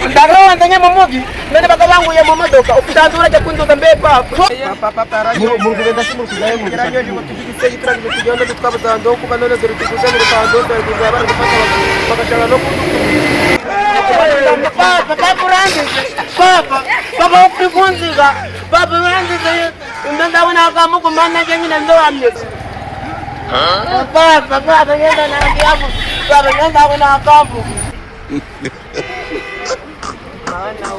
Ndagawa ndanya mumogi nene bagabangu ya mumodoka ukitandura cyo kunduza mbe papa mu kugenda simu kuzaye mu kiranyo cyo tugise gitranje tugenda tukabazando kuba none dore tukuzana rutando dore kuzaba gufata bagashara no papa papa ukifunziga papa urangize ndabona akamuko mana nyine ndo amye papa yenda na yapo papa yenda abona akamuko mana u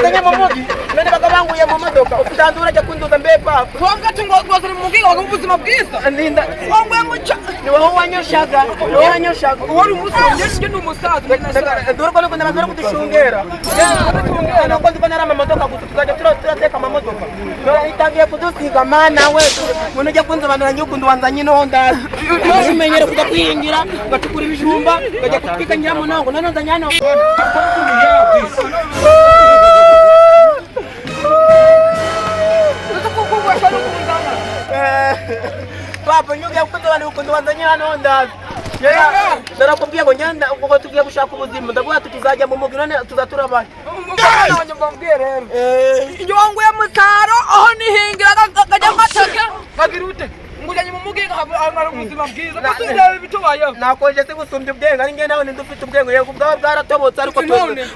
ndanya mumogi nene bagabangu ya mumodoka ukitandura cyo kunduza mbe papa twongati ngo rwose mugiga ubuzima bwiza ndinda ongwe mucha ni wowe wanyoshaga wari umusaza nje n'umusaza ndoro ko ndabona bazara kudushungera no ko ndibona rama modoka gutuzaje turateka amamodoka no itagiye kudusiga mana we muntu ujya kunza abantu nyukundu wanzanye no ndazi umenyere kuja kwingira gatukura ibijumba gajya kutwika ngira munongo none nzanyano papa nyuga yakunze abantu ukundu wanzanye hano ndazi ndarakubwiye ngo nyanda uko tugiye gushaka ubuzima ndavuga tuzajya mu mugi none tuzaturabana none mbambwiye rero injongo ya mutaro aho nihingira gajya mataka bagirute ngujanye mu mugi ngahara ubuzima bwiza kuko bitubayeho nakoje se gusumbya ubwenge ari nge nawe ndufite ubwenge yego bwawe bwaratobotse ariko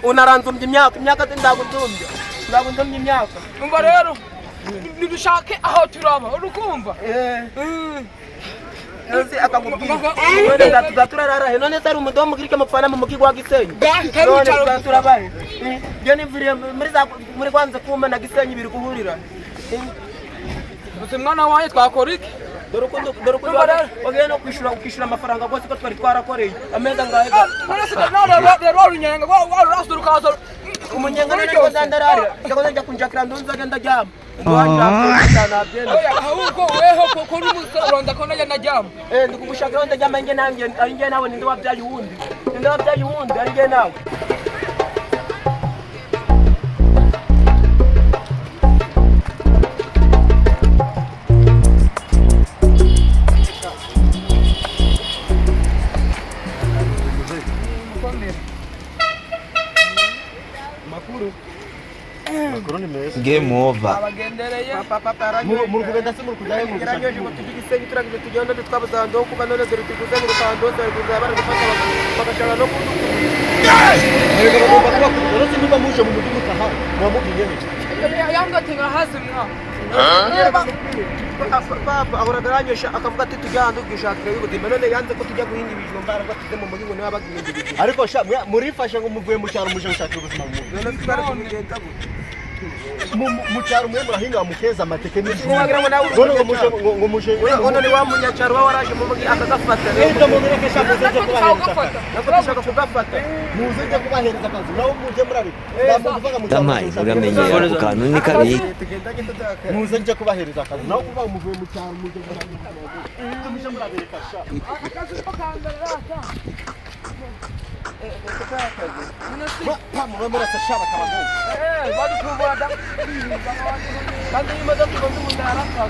unaranzumbye imyaka ndagundumbye imyaka umva rero nidushake aho turaba urukumva nose akagubwira none tuzaturarara none sari umudomo girike mupfana mu mugi gwa Gisenyi none tuzaturabaye byo nivuriye muri kwanza kuma na Gisenyi biri guhurira mwana waye twakora iki dorokundo ogiye no kwishura amafaranga gose ko twari twarakoreye ameza ngahe rero runyenga rasurukaza umunyenga none ko ndandarare cyo njya kunjakira ndunza genda jama ahubwo weho koko n'umusaronda ko najya najyama ndikugushakira ndajyama nge nange ari nge nawe ninde wabyaye uwundi ari nge nawe game over mu kugenda simu kuzaye mu kiranyo cyo tugise gitranje tugenda tukabazando kuba none dore tukuzana rutando dore kuzaba gufata bagashara no rero niba muje mu mugi mutaha mwamugiye yanga tinga hazimwa papa ahora garanyosha akavuga ati tujyando gishakira y'ubuzima none yanze ko tujya guhinga ibijumba ariko tuze mu mugi ngo nawe abagiye ariko murifashe ngo muvuye mu cyaro muje gushakira ubuzima mu none twara kumugenda mu cyaro mwe murahinga mukeza amateke n'ibijumba ngo muje none wa munyacyaro waraje mu mugi akagafata rero mu bireke shaka zo kubahereza nako kugafata muze je kubahereza akazi nawo muje murari ndamuvuga mu tamai uramenye ku kantu ni kabi muze je kubahereza akazi nawo kuva muvuye mu cyaro muje murabereka sha akazi ko kandara Pamwe murasashaba kabago. Bado kubada. Kandi imaze kubanza mundara kwa.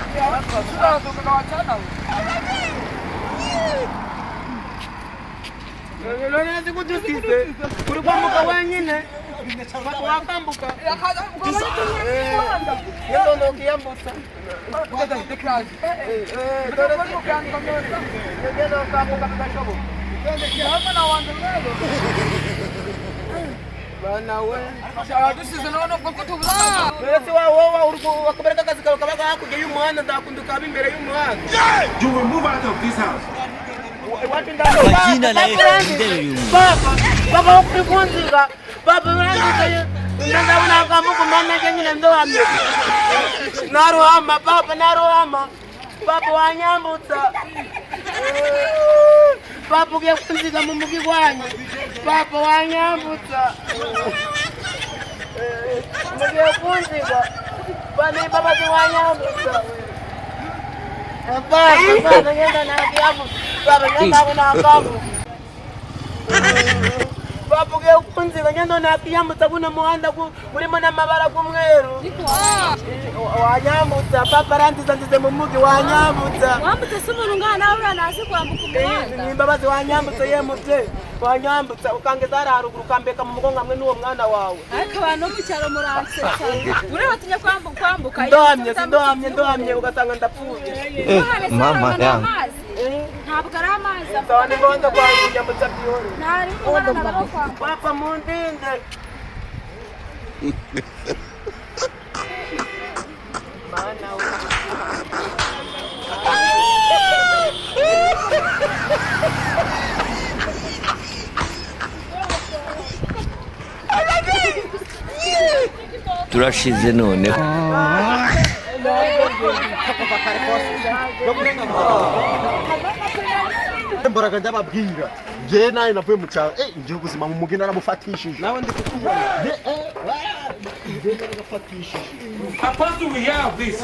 Tukawachana. Lone nazikudusise. Kuri kwambuka wenyine. Wakambuka. Yendo ndo kiyambutsa. Kuda tekrar. Dore kwambuka ngameza. Yendo kwambuka kashobo. Bana we dusize none kuko tubuzana wese wawo uriko wakabereka akazi kawe kabaga hakujya y'umuhanda ndakunduka imbere y'umuhanda you will move out of this house Imagina na yeye baba ukifunziga baba urangize ndabona akamuko mana nyine ndo amye narohama papa wanyambutsa papa ugiye kunziga mu mugi wanyu papa wanyambutsa ugiye kunziga bane baba wanyambutsa Baba ngenda na kiamu. Baba ngenda na akamu. Baba ugiye kunziga ngenda na kiamu tabuna muhanda urimo n'amabara y'umweru. Wanyambutsa papa randiza nzize mu mugi wanyambutsa. Wambutse sumuntu ngana nawe nazi kwambuka umuhanda. Nimbabazi wanyambutse yemutse. Wanyambutsa ukangeza haruguru kambeka mu mugongo hamwe n'uwo mwana wawe. Ariko abantu mu cyaro muranse cyane. Ureba kwambuka. Ndohamye ugasanga ndapfuye. Mama yangu. Ntabwo ari amazi. Ndabona ngondo kwa nyambutsa byihore. Ntari kubona n'abakwa. Papa mundinde. Mana turashize none. Mbaraga ndababwira ngiye naye navuye mu cyaro ngiye ubuzima mu mugina naramufatishije nawe ndi kukubona. Apostle, we have this.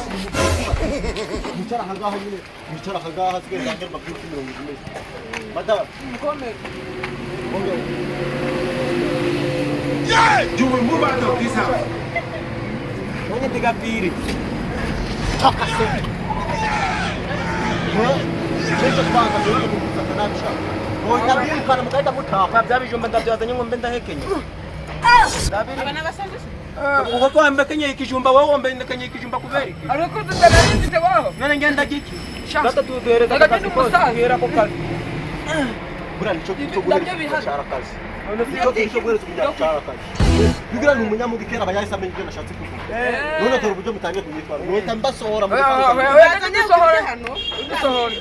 Bicara hangaha nyine bicara hangaha sigeza ngere bakuru 100 madam You will move out of this house. Nanye tigapiri. Jeje kwanga ngiye kukusakanacha Otabirukana mukaita mutaka Byabijumba ndabyazanye ngo mbe ndahekenye. Uko kwa mbe kenye ikijumba wowe mbe kenye ikijumba kubera. Ariko tutarabize waho. None ngenda giki. Data tuduhereza akazi ko hera ko kazi. bura nico cyo guhereza cyara kazi nico cyo guhereza cyara kazi bigira ni umunyamugi kera bayahise amenye ibyo nashatse kuvuga none dore uburyo mutangiye kunyitwara nota mbasohora mu Yazanye sohora hano. Sohora.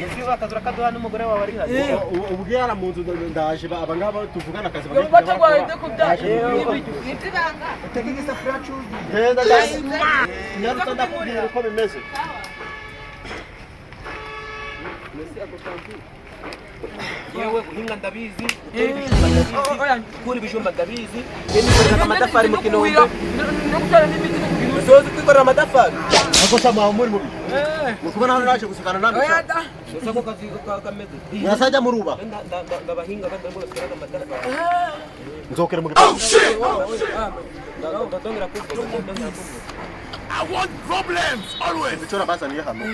Nziba akazura kaduha n'umugore wawe ari hano. ubwo yara mu nzu ndaje aba ngaba tuvugana akazi Batagwaye de kubyaje. Nitibanga. Utegeke isafuriya cyuzi. Henda dai nyaruta ndakubwira uko bimeze Yewe guhinga ndabizi, kuri ibijumba ndabizi, nikorera amatafari mu kinombe. Uzozi kwikorera amatafari? ako sama muri mubi mukubona hano naje gusekana namwe Ese ko kazi kameze. mwasajya muruba Ndabahinga kandi ngo bakorera amatafari. nzokera mu gipangu Ndongera kuvuga. I want problems always. bitora bazaniye hano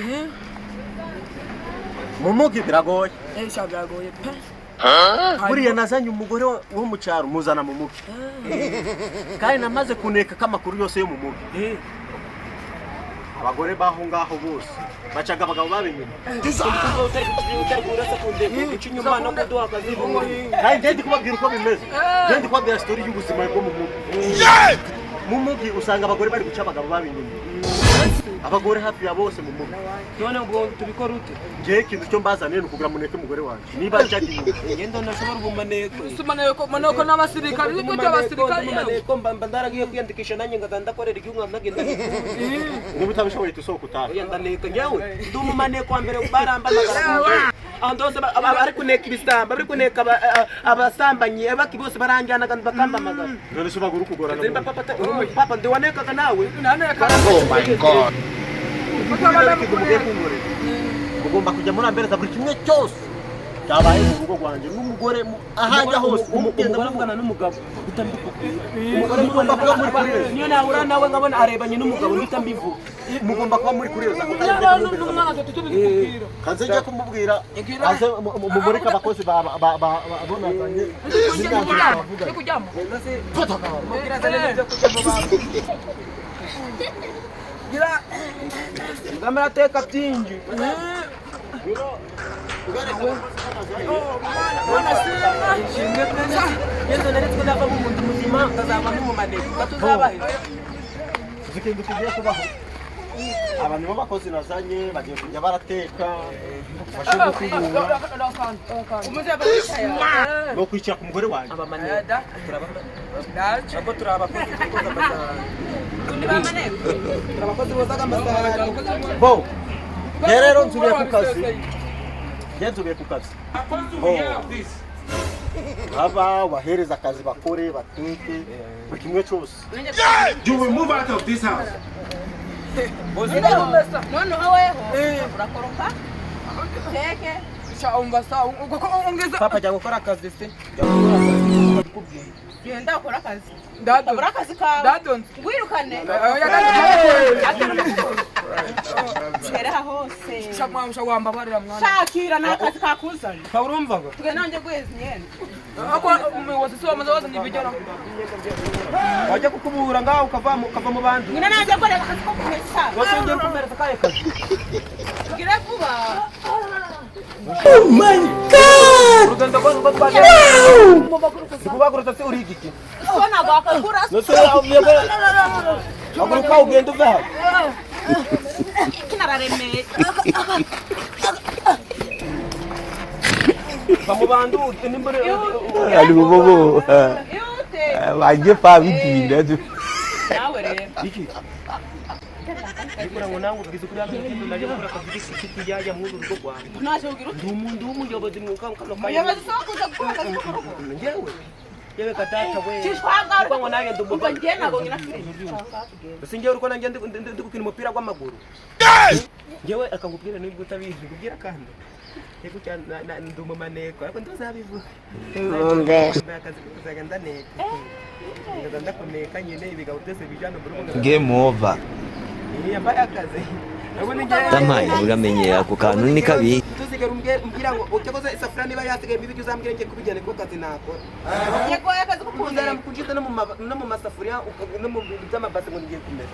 mumugi biragoye Shabyagoye pe. buriya nazanye umugore wo mu cyaro muzana mu mugi kandi namaze kuneka kamakuru yose yo mu mugi abagore baho ngaho bose bacaga abagabo babinyuma kandi ngende kubabwira uko bimeze ngende kubabwira story y'ubuzima bwo mu mugi mu mugi usanga abagore bari guca abagabo babinyuma abagore hafi ya bose mu mugi None ubwo tubikora ute? ngiye ikintu cyo mbazaniye ni ukugira muneke umugore wanjye niba njyaga inyuma Ngendo nashobora gumaneko. Maneko n'abasirikari n'ibyo by'abasirikari. Maneko mba ndaragiye kwiyandikisha nanjye ndakorera igihugu nkagenda. niba utabishoboye tusohoka utaha Oya ndaneka nyewe. Ndi umumaneko wa mbere baramba magara. Andose bari kuneka ibisamba, bari kuneka abasambanyi, abaki bose baranjyana kandi bakamba magara. none se ubagura ukugorana Zimba papa ndi wanekaga nawe. oh my god mugomba kujya muri ambereza buri kimwe cyose cyabaye mu rugo rwanjye n'umugore ahajya hose Umugore avugana n'umugabo utambivuga. umugore mugomba kuba muri kureza Niyo nahura nawe nkabona arebanye n'umugabo utambivuga. mugomba kuba muri kureza kaze njya kumubwira aze mumurika abakozi bonazanye Kujyamo. Gira Ngamara teka byinji. Ngendo naretse ndava mu muntu muzima ngazava mu maneko. Gatuzabahe. ikintu kigiye kubaho abantu b'abakozi nazanye bagiye kujya barateka bashinzwe kwiyunga umuze abashaya. no kwicara ku mugore wanjye Abamaneko. Daje. Nako turabakozi tukoza amasahani. Kundi bamaneko. Turabakozi bozaga amasahani. bo rero nzubiye ku kazi nzubiye ku kazi Apostle, we have this. aba wahereza akazi bakore bateke buri kimwe cyose You will move out of this house. Bose noneho weho urakoroka teke Umva sawa ongeza papa jya gukora akazi se genda ukora akazi dado ukora akazi kawe dadonze wirukane shera hose shawamba barira mwana shakira n'akazi kakuzanye urumva ngo twe nanjye gwezi nyene ako umuyobozi so amaze wazanye ibijyana wajya kukubura ngaho ukava mu bandi nyine nanjye gore akazi ko kumesa wose ngiye kumereza kaye kazi tugire vuba oh my god urugendo rwo twaje kubaguruza se uri igiki sona gwakakura nose umyego aguruka ugenda uva kinararemeye bamubandu nimbere Ali bobo. yute Waje pa bitinda tu. nawe rero iki Ikura ngo nangu bigize kuri abantu naje gukora akazi k'iki yaje mu rugo rwanjye naje ugira ndi umuyobozi mwuka mukano umuyobozi so kuza gukora akazi ko mu rugo ngewe yewe katata we Kishwanga ngo nange umva ngiye nabo ngira singewe uruko nange ndi gukina umupira gw'amaguru ngewe akangubwira nibwo utabizi kubwira kandi yego cyane ndi umumaneko ariko ndozabivuga akazi kuzajya ndaneka ngaza ndakuneka nyine ibigabo byose bijana mu rugo Game over. yambaye akazi Tamaye uramenyera ku kantu ni kabi. tuzigera umbwira ngo ucyakoze isafuriya niba yasigaye ibiryo uzambwira ngiye kubijyana ko kazi nakora yego akazi ko kuzara kujita no mu masafuriya no mu by'amabase ngo ngiye kumera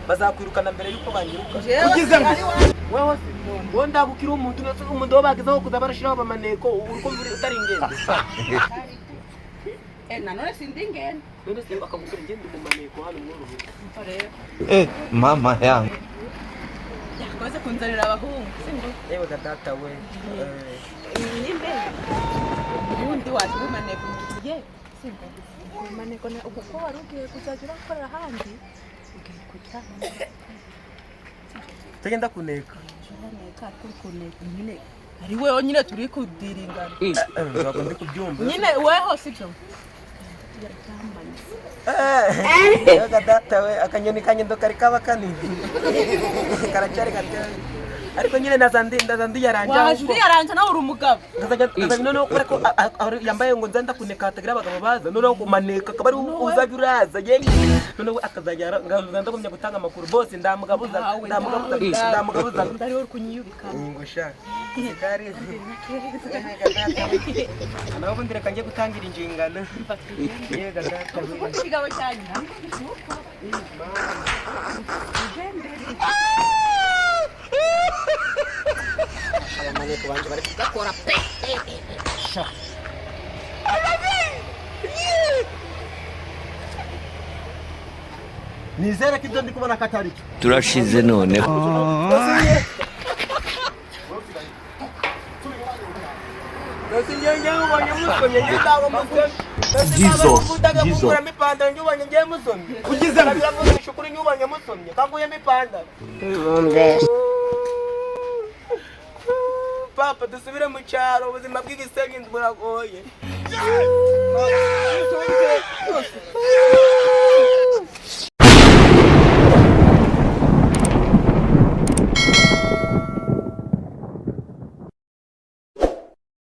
bazakwirukana mbere yuko banyiruka ugize ngo wewe se wowe ndagukira umuntu wabagezeho kuzabarashiraho bamaneko uko utari ingende nanone sindi ngene none se akagukira ingende mu maneko hano mu rugo Mama yangu. yakoze kunzanira abahungu singo yewe data we nimbe ubundi waje bumaneko ye singo bumaneko na uko wari ugiye kuzagira ukora ahandi ugiye kujya tagenda kuneka kuneka kuneka nyine ari wewe nyine turi kudiringana ntabwo ndi kubyumva nyine weho sibyo data we akanyoni kanyendo kari kaba kanini karacyari gateye ariko nyine ndazandi yaranja waje uri yaranja nawe uri umugabo ndazajya noneho kubera ko yambaye ngo nzanda kuneka hatagira abagabo baza noneho kumaneka akaba ari uzajya uraza yemwe noneho akazajya ndagumya gutanga amakuru bose ndamugabuza ndari uri kunyiyubika ngo sha kari naho bundi reka ngiye gutangira injingano yega data we ikigabo cyanyu abamaneko banje bari kugakora pe sha nizere ko ibyo ndi kubona katari cyo Turashize none. Papa dusubire mu cyaro ubuzima bw'igisenyi buragoye